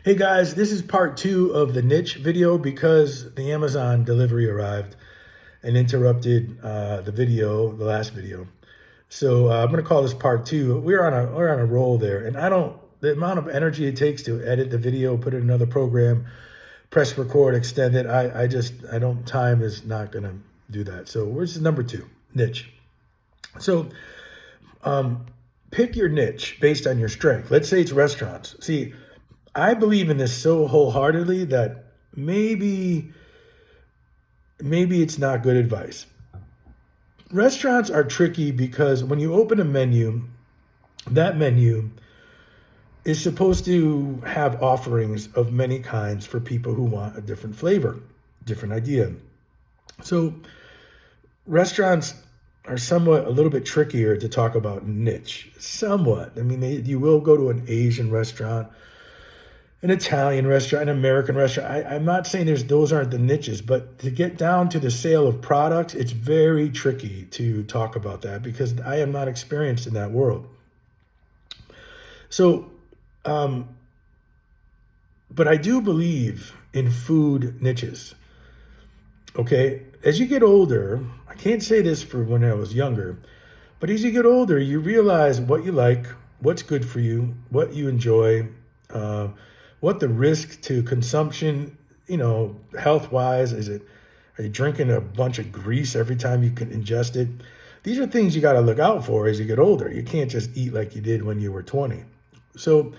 Hey guys, this is part two of the niche video because the Amazon delivery arrived and interrupted the last video. So I'm going to call this part two. We're on a roll there, and the amount of energy it takes to edit the video, put it in another program, press record, extend it. I don't. Time is not going to do that. So where's number two, niche. So pick your niche based on your strength. Let's say it's restaurants. See, I believe in this so wholeheartedly that maybe it's not good advice. Restaurants are tricky because when you open a menu, that menu is supposed to have offerings of many kinds for people who want a different flavor, different idea. So restaurants are somewhat a little bit trickier to talk about niche. Somewhat. I mean, you will go to an Asian restaurant, an Italian restaurant, an American restaurant. I'm not saying those aren't the niches, but to get down to the sale of products, it's very tricky to talk about that because I am not experienced in that world. So, but I do believe in food niches. Okay, as you get older, I can't say this for when I was younger, but as you get older, you realize what you like, what's good for you, what you enjoy, uh, what the risk to consumption, health wise, are you drinking a bunch of grease every time you can ingest it? These are things you got to look out for as you get older. You can't just eat like you did when you were 20. So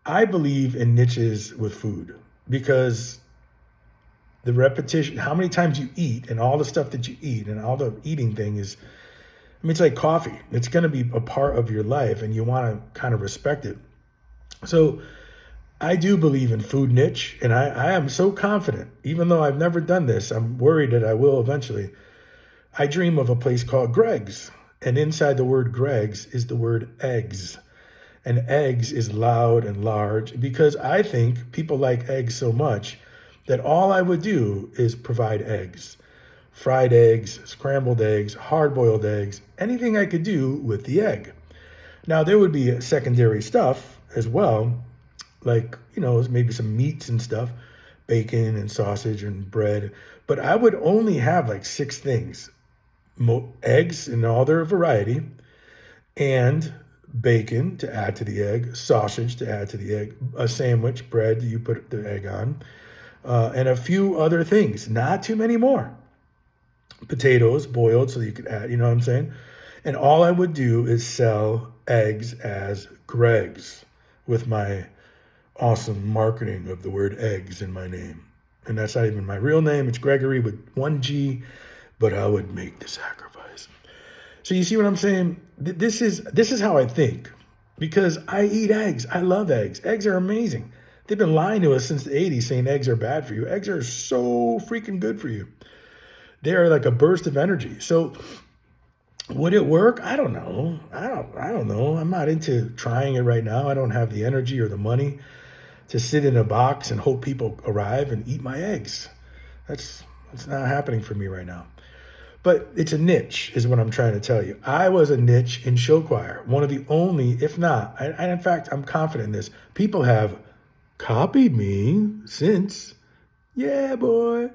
I believe in niches with food because the repetition, how many times you eat and all the stuff that you eat and all the eating thing it's like coffee. It's going to be a part of your life and you want to kind of respect it. So I do believe in food niche and I am so confident, even though I've never done this, I'm worried that I will eventually. I dream of a place called Greg's, and inside the word Greg's is the word eggs. And eggs is loud and large because I think people like eggs so much that all I would do is provide eggs. Fried eggs, scrambled eggs, hard-boiled eggs, anything I could do with the egg. Now, there would be secondary stuff as well, like, maybe some meats and stuff, bacon and sausage and bread. But I would only have like six things: eggs in all their variety, and bacon to add to the egg, sausage to add to the egg, a sandwich, bread you put the egg on, and a few other things, not too many more. Potatoes boiled so you could add, you know what I'm saying? And all I would do is sell eggs as Greg's with my awesome marketing of the word eggs in my name. And that's not even my real name. It's Gregory with one G, but I would make the sacrifice. So you see what I'm saying? This is how I think because I eat eggs. I love eggs. Eggs are amazing. They've been lying to us since the 80s saying eggs are bad for you. Eggs are so freaking good for you. They are like a burst of energy. So would it work? I don't know. I don't know. I'm not into trying it right now. I don't have the energy or the money to sit in a box and hope people arrive and eat my eggs. That's not happening for me right now. But it's a niche, is what I'm trying to tell you. I was a niche in show choir, one of the only, if not, and in fact, I'm confident in this. People have copied me since. Yeah, boy.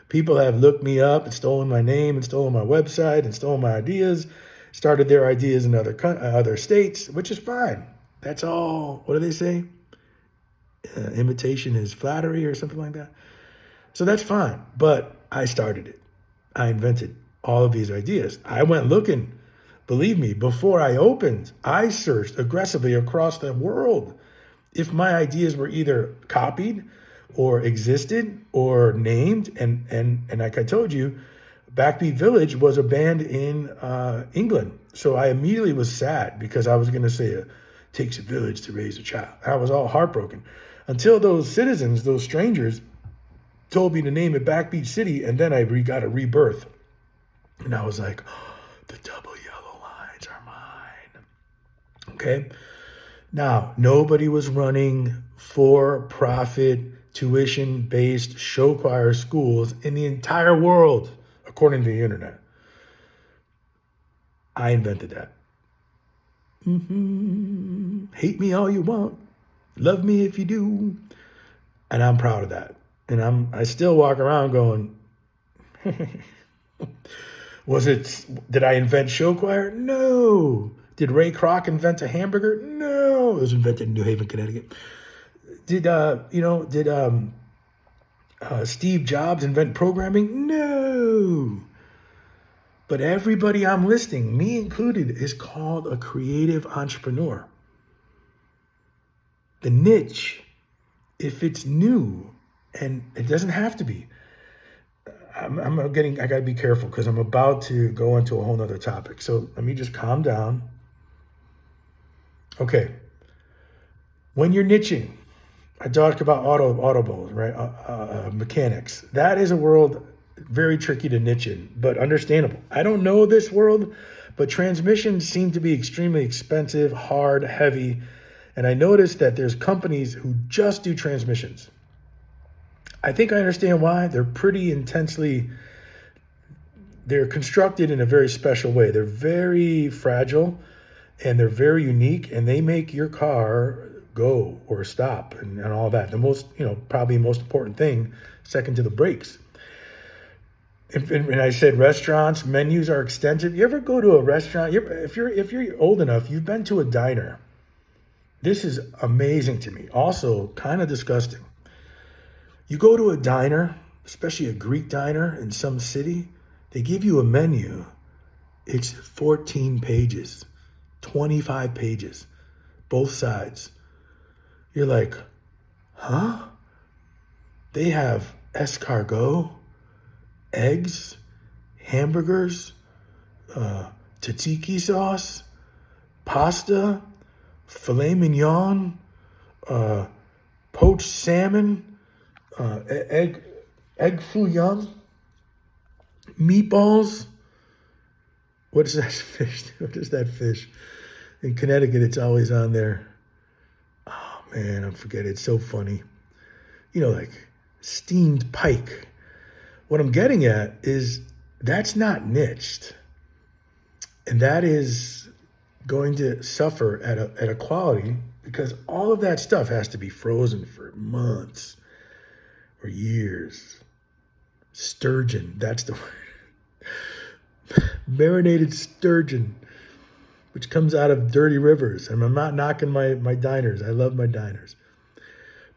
People have looked me up and stolen my name and stolen my website and stolen my ideas, started their ideas in other states, which is fine. That's all. What do they say? Imitation is flattery or something like that. So that's fine. But I started it. I invented all of these ideas. I went looking. Believe me, before I opened, I searched aggressively across the world if my ideas were either copied or existed or named. And like I told you, Backbeat Village was a band in England. So I immediately was sad because I was going to say it takes a village to raise a child. I was all heartbroken until those citizens, those strangers, told me to name it Backbeat City, and then I got a rebirth. And I was like, oh, the double yellow lines are mine. Okay? Now, nobody was running for-profit, tuition-based show choir schools in the entire world, according to the internet. I invented that. Hate me all you want. Love me if you do. And I'm proud of that. And I still walk around going, did I invent show choir? No. Did Ray Kroc invent a hamburger? No. It was invented in New Haven, Connecticut. Did Steve Jobs invent programming? No. But everybody I'm listing, me included, is called a creative entrepreneur. The niche, if it's new, and it doesn't have to be. I got to be careful because I'm about to go into a whole nother topic. So let me just calm down. Okay. When you're niching, I talked about automobiles, right? Mechanics. That is a world very tricky to niche in, but understandable. I don't know this world, but transmissions seem to be extremely expensive, hard, heavy. And I noticed that there's companies who just do transmissions. I think I understand why. They're constructed in a very special way. They're very fragile and they're very unique, and they make your car go or stop and all that. The most, probably most important thing, second to the brakes. And I said restaurants, menus are extensive. You ever go to a restaurant? If you're old enough, you've been to a diner. This is amazing to me. Also, kind of disgusting. You go to a diner, especially a Greek diner in some city, they give you a menu. It's 14 pages, 25 pages, both sides. You're like, huh? They have escargot, eggs, hamburgers, tzatziki sauce, pasta, filet mignon, poached salmon, egg fouillon, meatballs. What is that fish? What is that fish? In Connecticut, it's always on there. Oh man, I forget. It's so funny. Like steamed pike. What I'm getting at is that's not niched, and that is going to suffer at a quality because all of that stuff has to be frozen for months or years. Sturgeon, that's the word. Marinated sturgeon, which comes out of dirty rivers. And I'm not knocking my diners. I love my diners.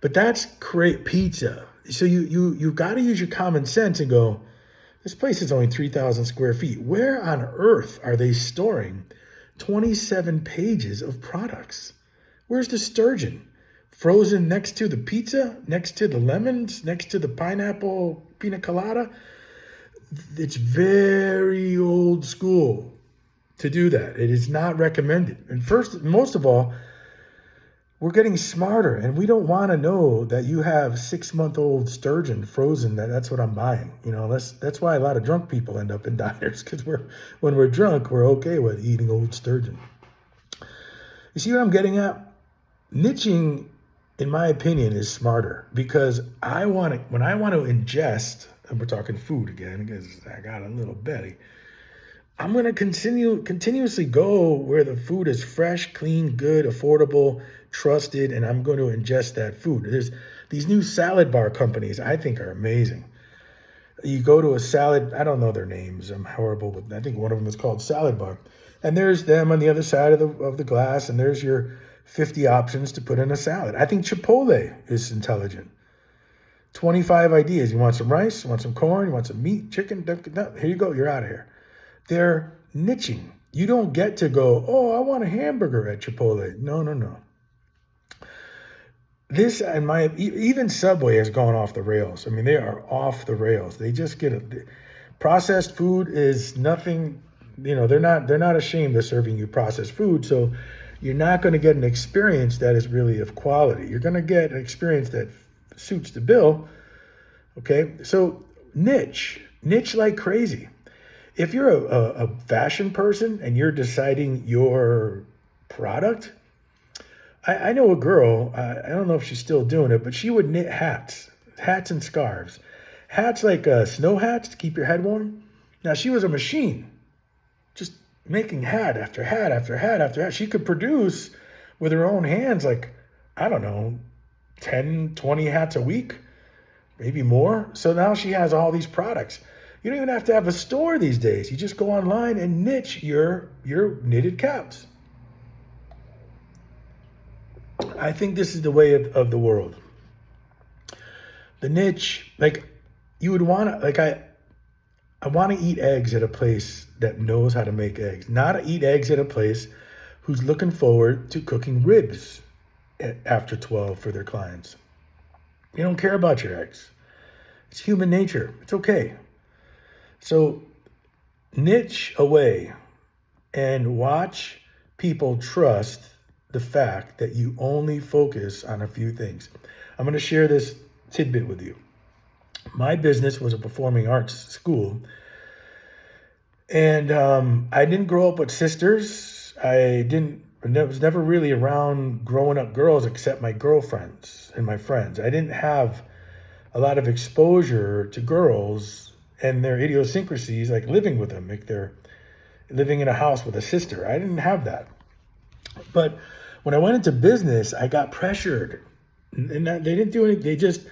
But that's great pizza. So you got to use your common sense and go, this place is only 3,000 square feet. Where on earth are they storing 27 pages of products? Where's the sturgeon? Frozen next to the pizza, next to the lemons, next to the pineapple pina colada. It's very old school to do that. It is not recommended. And most of all, we're getting smarter, and we don't want to know that you have 6-month-old sturgeon frozen. That's what I'm buying. That's why a lot of drunk people end up in diners, because when we're drunk, we're okay with eating old sturgeon. You see what I'm getting at? Niching, in my opinion, is smarter because when I want to ingest, and we're talking food again because I got a little belly, I'm going to continuously go where the food is fresh, clean, good, affordable, trusted, and I'm going to ingest that food. There's these new salad bar companies I think are amazing. You go to a salad, I don't know their names, I'm horrible, but I think one of them is called Salad Bar. And there's them on the other side of the glass, and there's your 50 options to put in a salad. I think Chipotle is intelligent. 25 ideas. You want some rice? You want some corn? You want some meat, chicken? Here you go. You're out of here. They're niching. You don't get to go, oh, I want a hamburger at Chipotle. No. This and even Subway has gone off the rails. I mean, they are off the rails. They just processed food is nothing. They're not ashamed of serving you processed food. So you're not going to get an experience that is really of quality. You're going to get an experience that suits the bill. Okay, so niche like crazy. If you're a fashion person and you're deciding your product, I know a girl, I don't know if she's still doing it, but she would knit hats and scarves. Hats like snow hats to keep your head warm. Now, she was a machine, just making hat after hat after hat after hat. She could produce with her own hands, like, I don't know, 10, 20 hats a week, maybe more. So now she has all these products. You don't even have to have a store these days. You just go online and niche your knitted caps. I think this is the way of the world. The niche, like you would want to, like I want to eat eggs at a place that knows how to make eggs, not eat eggs at a place who's looking forward to cooking ribs after 12 for their clients. You don't care about your eggs. It's human nature. It's okay. So niche away and watch people trust the fact that you only focus on a few things. I'm going to share this tidbit with you. My business was a performing arts school, and I didn't grow up with sisters. I was never really around growing up girls except my girlfriends and my friends. I didn't have a lot of exposure to girls and their idiosyncrasies, like living with them, like they're living in a house with a sister. I didn't have that. But when I went into business, I got pressured. And they didn't do anything.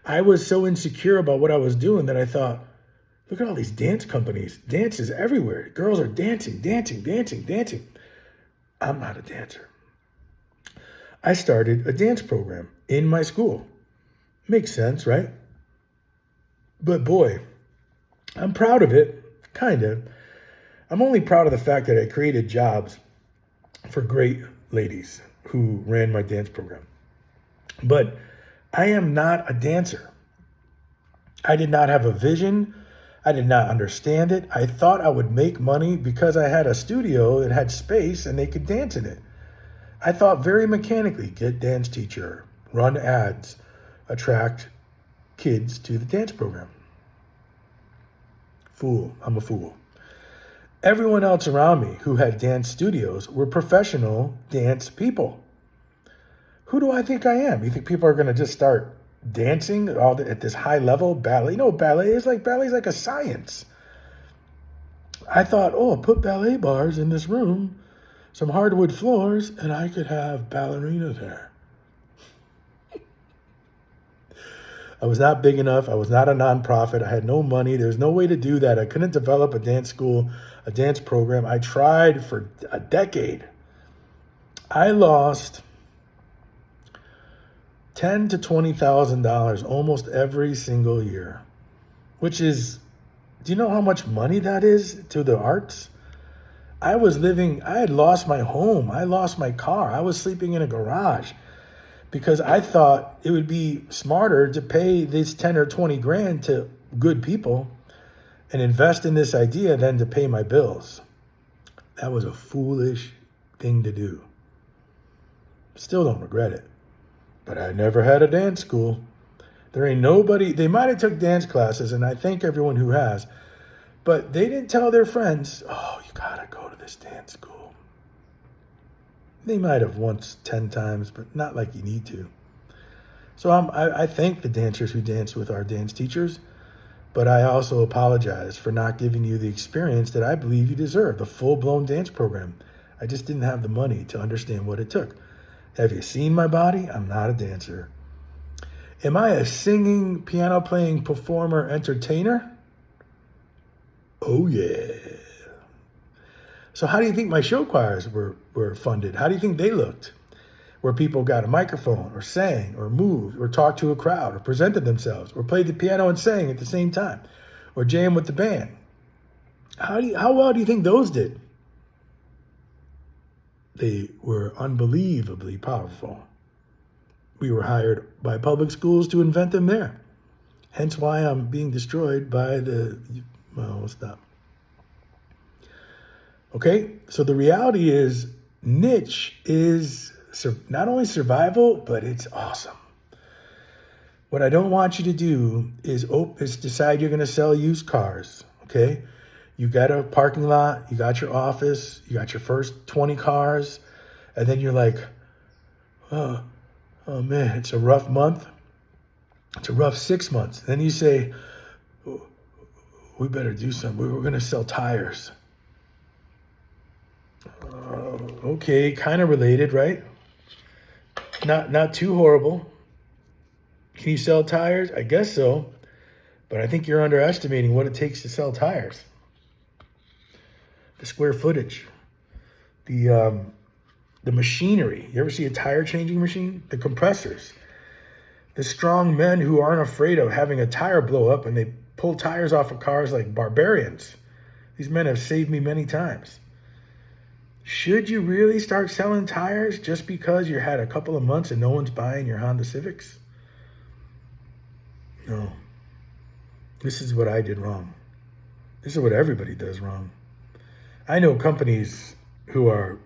I was so insecure about what I was doing that I thought, look at all these dance companies. Dance is everywhere. Girls are dancing. I'm not a dancer. I started a dance program in my school. Makes sense, right? But boy, I'm proud of it, kind of. I'm only proud of the fact that I created jobs for great ladies who ran my dance program. But I am not a dancer. I did not have a vision. I did not understand it. I thought I would make money because I had a studio that had space and they could dance in it. I thought very mechanically, get dance teacher, run ads, attract kids to the dance program. Fool, I'm a fool. Everyone else around me who had dance studios were professional dance people. Who do I think I am? You think people are going to just start dancing at this high level ballet? You know what ballet is like? Ballet is like a science. I thought, put ballet bars in this room, some hardwood floors, and I could have ballerina there. I was not big enough. I was not a nonprofit. I had no money. There's no way to do that. I couldn't develop a dance school, a dance program. I tried for a decade. I lost $10,000 to $20,000 almost every single year, which is, do you know how much money that is to the arts? I had lost my home. I lost my car. I was sleeping in a garage because I thought it would be smarter to pay this 10 or 20 grand to good people and invest in this idea than to pay my bills. That was a foolish thing to do. Still don't regret it. But I never had a dance school. There ain't nobody, they might have took dance classes, and I thank everyone who has, but they didn't tell their friends, you gotta go to this dance school. They might have once, 10 times, but not like you need to. So I thank the dancers who dance with our dance teachers, but I also apologize for not giving you the experience that I believe you deserve, the full-blown dance program. I just didn't have the money to understand what it took. Have you seen my body? I'm not a dancer. Am I a singing, piano-playing, performer, entertainer? Oh, yeah. So how do you think my show choirs were funded? How do you think they looked? Where people got a microphone or sang or moved or talked to a crowd or presented themselves or played the piano and sang at the same time or jammed with the band. How well do you think those did? They were unbelievably powerful. We were hired by public schools to invent them there. Hence why I'm being destroyed by stop. Okay, so the reality is niche is not only survival, but it's awesome. What I don't want you to do is decide you're going to sell used cars, okay? You got a parking lot, you got your office, you got your first 20 cars, and then you're like, oh man, it's a rough month. It's a rough 6 months. Then you say, we better do something. We're going to sell tires. Okay, kind of related, right? Not too horrible. Can you sell tires? I guess so. But I think you're underestimating what it takes to sell tires. The square footage, the machinery. You ever see a tire changing machine? The compressors, the strong men who aren't afraid of having a tire blow up and they pull tires off of cars like barbarians. These men have saved me many times. Should you really start selling tires just because you had a couple of months and no one's buying your Honda Civics? No. This is what I did wrong. This is what everybody does wrong. I know companies who are,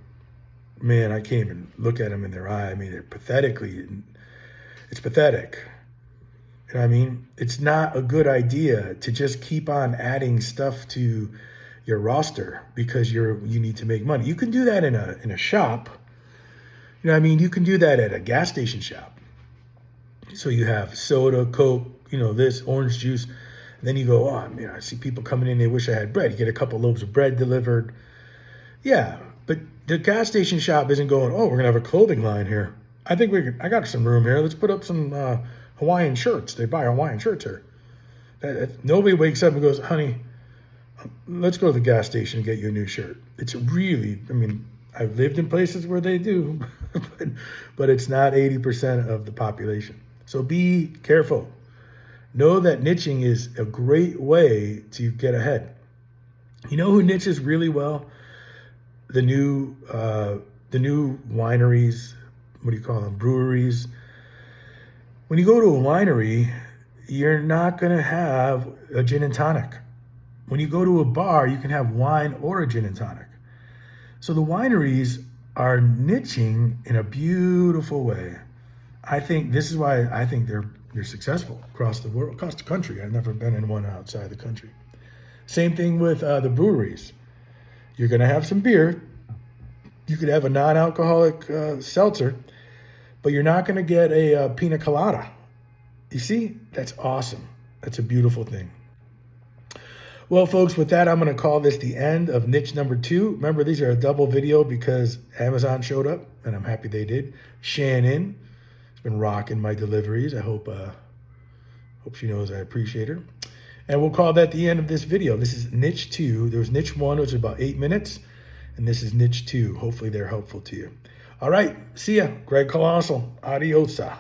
man, I can't even look at them in their eye. I mean, it's pathetic. You know what I mean? It's not a good idea to just keep on adding stuff to your roster because you need to make money. You can do that in a shop. You know what I mean? You can do that at a gas station shop. So you have soda, Coke, this, orange juice. And then you go, I see people coming in, they wish I had bread. You get a couple loaves of bread delivered. Yeah, but the gas station shop isn't going, we're going to have a clothing line here. I got some room here. Let's put up some Hawaiian shirts. They buy Hawaiian shirts here. Nobody wakes up and goes, honey, let's go to the gas station and get you a new shirt. It's really, I've lived in places where they do, but it's not 80% of the population. So be careful. Know that niching is a great way to get ahead. You know who niches really well? The new wineries, what do you call them? Breweries. When you go to a winery, you're not going to have a gin and tonic. When you go to a bar, you can have wine or a gin and tonic. So the wineries are niching in a beautiful way. I think this is why I think they're successful across the world, across the country. I've never been in one outside the country. Same thing with the breweries. You're going to have some beer. You could have a non-alcoholic seltzer, but you're not going to get a pina colada. You see? That's awesome. That's a beautiful thing. Well, folks, with that, I'm going to call this the end of niche number 2. Remember, these are a double video because Amazon showed up, and I'm happy they did. Shannon has been rocking my deliveries. I hope she knows I appreciate her. And we'll call that the end of this video. This is niche 2. There was niche 1, which is about 8 minutes, and this is niche 2. Hopefully they're helpful to you. All right, see ya. Greg Colossale. Adiosa.